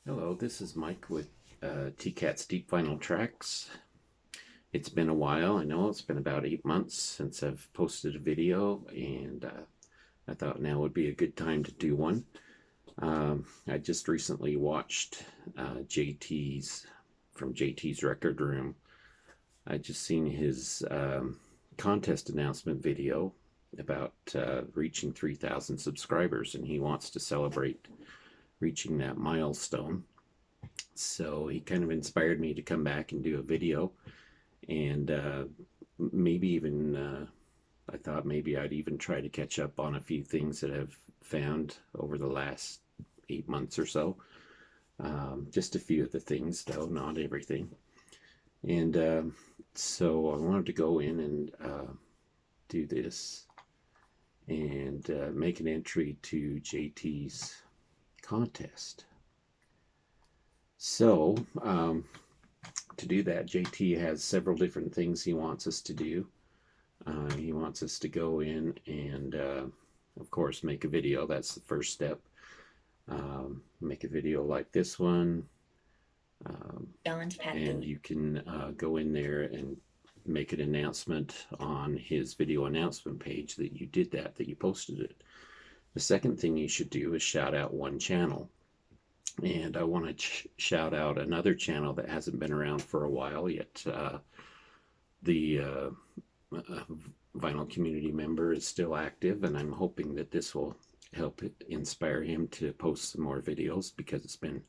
Hello, this is Mike with TCAT's Deep Vinyl Tracks. It's been a while, I know it's been about 8 months since I've posted a video, and I thought now would be a good time to do one. I just recently watched JT's from JT's Record Room. I just seen his contest announcement video about reaching 3,000 subscribers, and he wants to celebrate reaching that milestone. So he kind of inspired me to come back and do a video, and maybe even I thought maybe I'd even try to catch up on a few things that I've found over the last 8 months or so. Just a few of the things, though, not everything. And so I wanted to go in and do this and make an entry to JT's contest. So, to do that, JT has several different things he wants us to do. He wants us to go in and, of course, make a video. That's the first step. Make a video like this one. And you can go in there and make an announcement on his video announcement page that you did that you posted it. The second thing you should do is shout out one channel. And I want to shout out another channel that hasn't been around for a while yet. The vinyl community member is still active, and I'm hoping that this will help inspire him to post some more videos, because it's been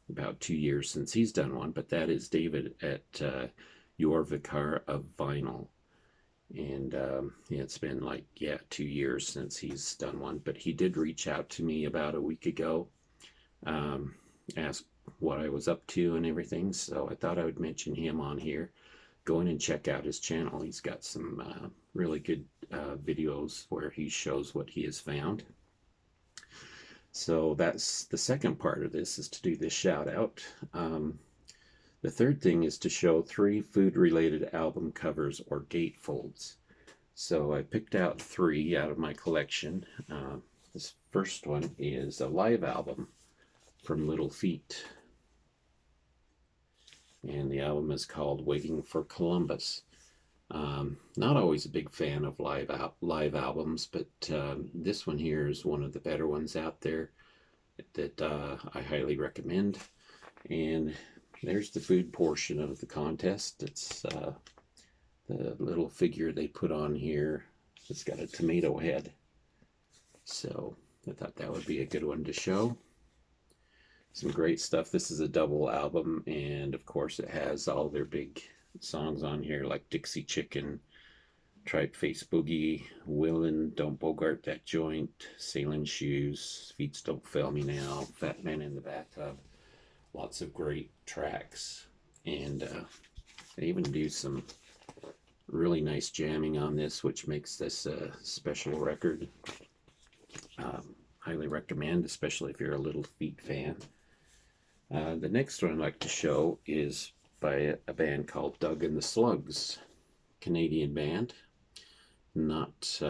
about 2 years since he's done one. But that is David at Your Vicar of Vinyl. And it's been like, 2 years since he's done one. But he did reach out to me about a week ago, asked what I was up to and everything, so I thought I would mention him on here. Go in and check out his channel. He's got some really good videos where he shows what he has found. So that's the second part of this, is to do this shout out. The third thing is to show 3 food related album covers or gatefolds. So I picked out 3 out of my collection. This first one is a live album from Little Feat, and the album is called Waiting for Columbus. Not always a big fan of live albums, but this one here is one of the better ones out there that I highly recommend. And there's the food portion of the contest. It's the little figure they put on here. It's got a tomato head, so I thought that would be a good one to show. Some great stuff. This is a double album, and of course it has all their big songs on here, like Dixie Chicken, Tripe Face Boogie, Willin', Don't Bogart That Joint, Sailing Shoes, Feet Don't Fail Me Now, Fat Man in the Bathtub. Lots of great tracks. And they even do some really nice jamming on this, which makes this a special record. Highly recommend, especially if you're a Little Feat fan. The next one I'd like to show is by a band called Doug and the Slugs, Canadian band. Not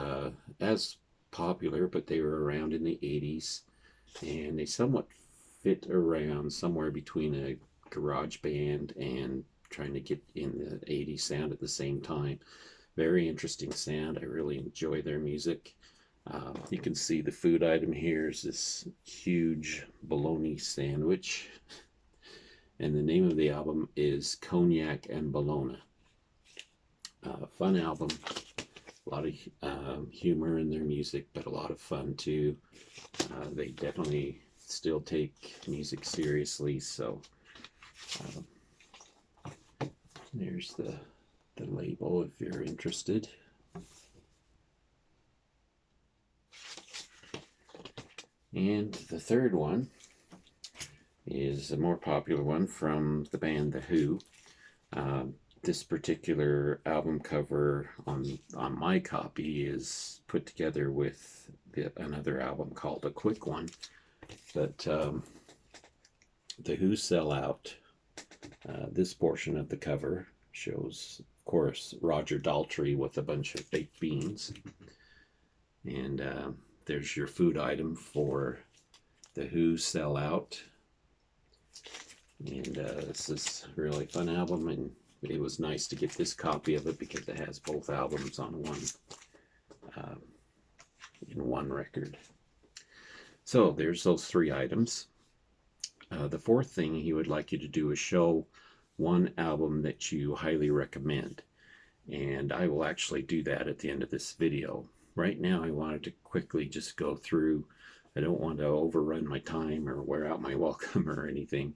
as popular, but they were around in the 80s, and they somewhat fit around somewhere between a garage band and trying to get in the 80s sound at the same time. Very interesting sound. I really enjoy their music. You can see the food item here is this huge bologna sandwich, and the name of the album is Cognac and Bologna. Fun album, a lot of humor in their music, but a lot of fun too. They definitely still take music seriously, so there's the label if you're interested. And the third one is a more popular one from the band The Who. This particular album cover on my copy is put together with another album called A Quick One. But The Who Sell Out. This portion of the cover shows, of course, Roger Daltrey with a bunch of baked beans. And there's your food item for The Who Sell Out. And this is a really fun album, and it was nice to get this copy of it because it has both albums on uh, in one record. So there's those three items. The fourth thing he would like you to do is show one album that you highly recommend. And I will actually do that at the end of this video. Right now I wanted to quickly just go through. I don't want to overrun my time or wear out my welcome or anything.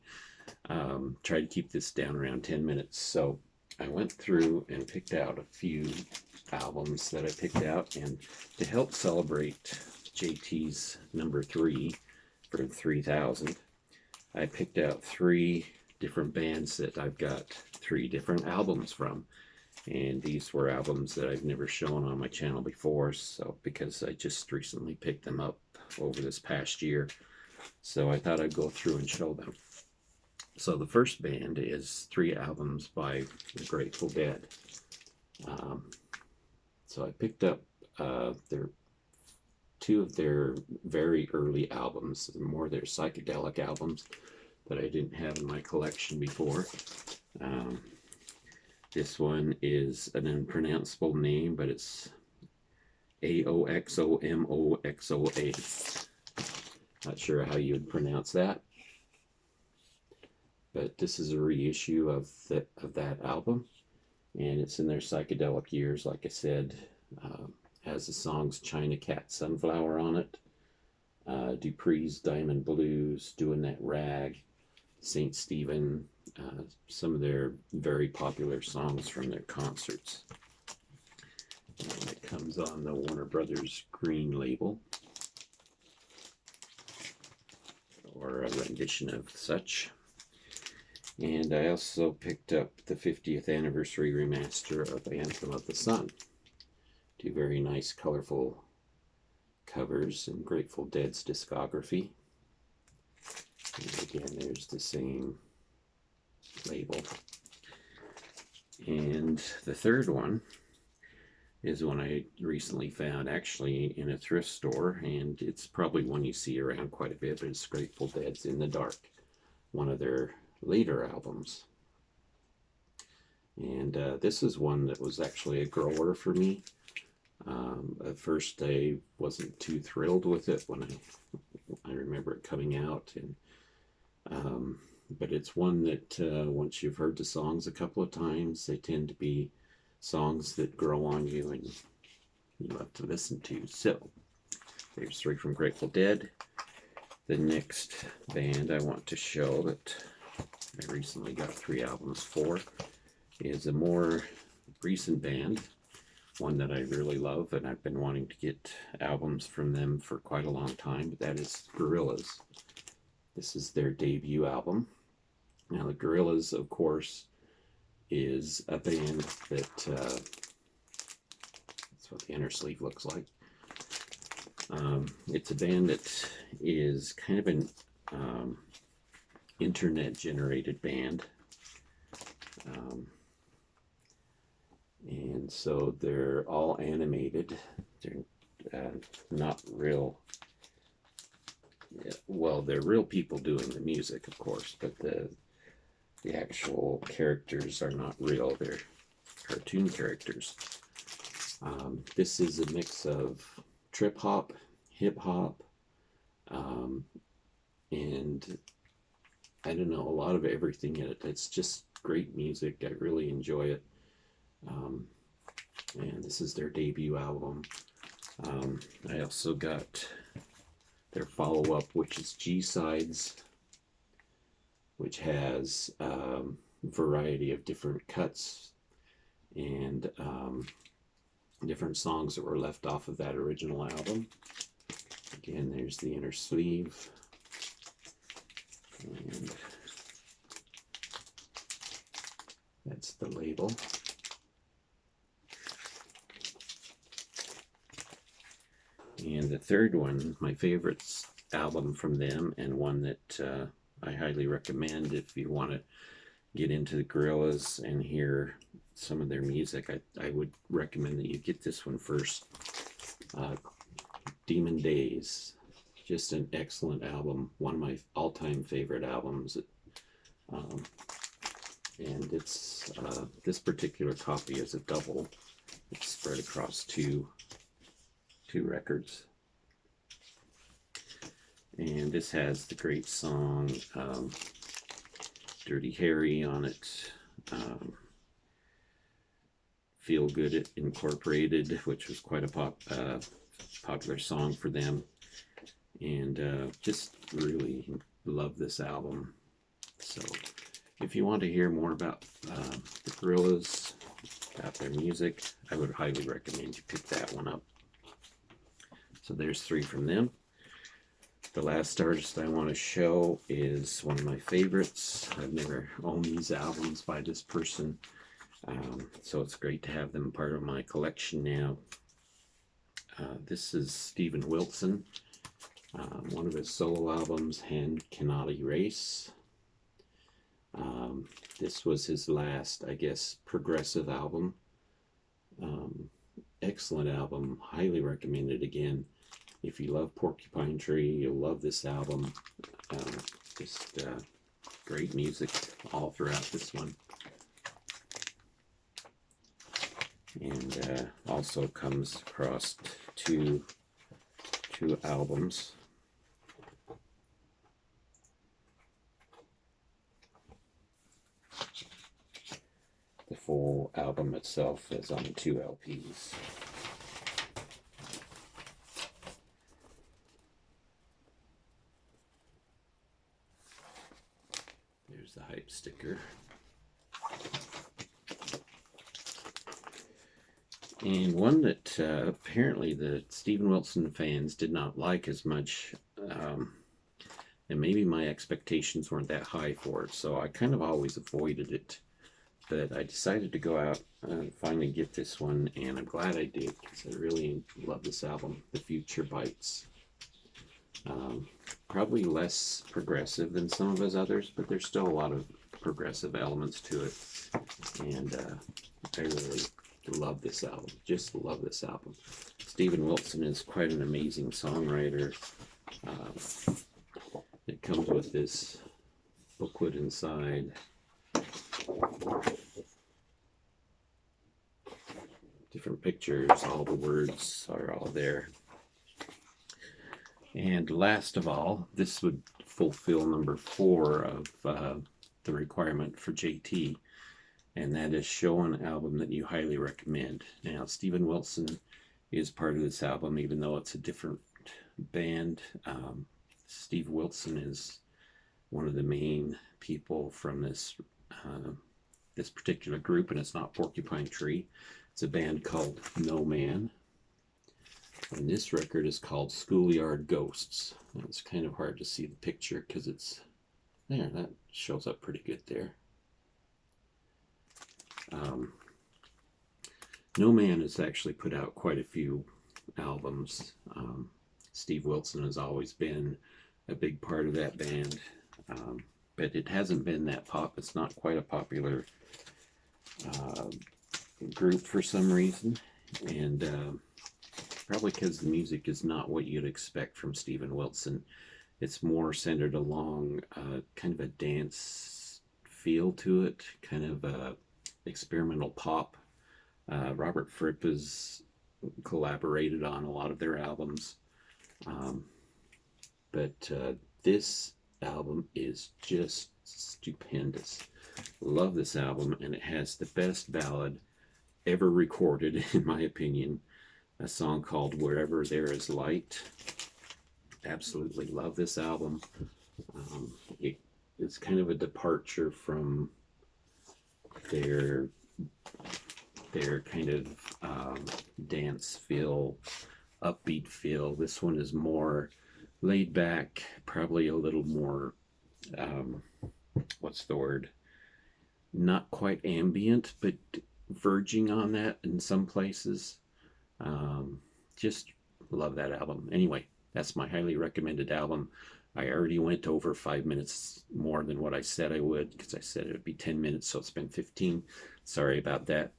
Try to keep this down around 10 minutes. So I went through and picked out a few albums that I picked out, and to help celebrate JT's number 3 for 3000, I picked out 3 different bands that I've got 3 different albums from. And these were albums that I've never shown on my channel before, so because I just recently picked them up over this past year. So I thought I'd go through and show them. So the first band is 3 albums by the Grateful Dead. So I picked up their 2 of their very early albums, more their psychedelic albums that I didn't have in my collection before. This one is an unpronounceable name, but it's Aoxomoxoa. Not sure how you would pronounce that, but this is a reissue of that album, and it's in their psychedelic years. Like I said, has the songs China Cat Sunflower on it, Dupree's Diamond Blues, Doing That Rag, St. Stephen, some of their very popular songs from their concerts. And it comes on the Warner Brothers Green label, or a rendition of such. And I also picked up the 50th anniversary remaster of Anthem of the Sun. 2 very nice, colorful covers in Grateful Dead's discography. And again, there's the same label. And the third one is one I recently found actually in a thrift store, and it's probably one you see around quite a bit, but it's Grateful Dead's In the Dark, one of their later albums. And this is one that was actually a grower for me. At first I wasn't too thrilled with it when I remember it coming out, and but it's one that once you've heard the songs a couple of times, they tend to be songs that grow on you and you have to listen to. So there's 3 from Grateful Dead. The next band I want to show that I recently got 3 albums for is a more recent band, one that I really love, and I've been wanting to get albums from them for quite a long time, but that is Gorillaz. This is their debut album. Now the Gorillaz, of course, is a band that, that's what the inner sleeve looks like. It's a band that is kind of an internet-generated band. And so they're all animated. They're not real, well, they're real people doing the music, of course, but the actual characters are not real. They're cartoon characters. This is a mix of trip hop, hip hop, and I don't know, a lot of everything in it. It's just great music. I really enjoy it. And this is their debut album. I also got their follow-up, which is G-Sides, which has a variety of different cuts and different songs that were left off of that original album. Again, there's the inner sleeve. And that's the label. And the third one, my favorite album from them, and one that I highly recommend if you want to get into the Gorillaz and hear some of their music. I would recommend that you get this one first. Demon Days, just an excellent album, one of my all-time favorite albums. And it's this particular copy is a double. It's spread across two records. And this has the great song Dirty Harry on it. Feel Good Incorporated, which was quite a popular song for them. And just really love this album. So if you want to hear more about the Gorillaz, about their music, I would highly recommend you pick that one up. So there's 3 from them. The last artist I want to show is one of my favorites. I've never owned these albums by this person, so it's great to have them part of my collection now. This is Steven Wilson, one of his solo albums, Hand Cannot Erase. This was his last, I guess, progressive album. Excellent album, highly recommended again. If you love Porcupine Tree, you'll love this album. Just great music all throughout this one. And also comes across two albums. The full album itself is on 2 LPs. There's the hype sticker. And one that apparently the Steven Wilson fans did not like as much, and maybe my expectations weren't that high for it, so I kind of always avoided it. But I decided to go out and finally get this one, and I'm glad I did, because I really love this album, The Future Bites. Probably less progressive than some of his others, but there's still a lot of progressive elements to it, and I really love this album. Just love this album. Steven Wilson is quite an amazing songwriter. It comes with this booklet inside. Different pictures, all the words are all there. And last of all, this would fulfill number 4 of the requirement for JT, and that is show an album that you highly recommend. Now, Steven Wilson is part of this album, even though it's a different band. Steve Wilson is one of the main people from this this particular group, and it's not Porcupine Tree. It's a band called No Man. And this record is called Schoolyard Ghosts. It's kind of hard to see the picture because it's there. That shows up pretty good there. No Man has actually put out quite a few albums. Steve Wilson has always been a big part of that band, but it hasn't been that it's not quite a popular group for some reason, and probably because the music is not what you'd expect from Steven Wilson. It's more centered along kind of a dance feel to it, kind of experimental pop. Robert Fripp has collaborated on a lot of their albums, but this album is just stupendous. Love this album, and it has the best ballad ever recorded, in my opinion, a song called Wherever There Is Light. Absolutely love this album. It's kind of a departure from their kind of dance feel, upbeat feel. This one is more laid back, probably a little more, what's the word? Not quite ambient, but verging on that in some places. Just love that album. Anyway, that's my highly recommended album. I already went over 5 minutes more than what I said I would, because I said it would be 10 minutes, so it's been 15. Sorry about that.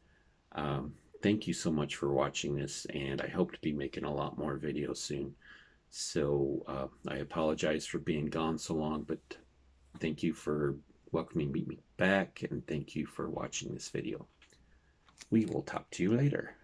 Thank you so much for watching this, and I hope to be making a lot more videos soon. So I apologize for being gone so long, but thank you for welcoming me back, and thank you for watching this video. We will talk to you later.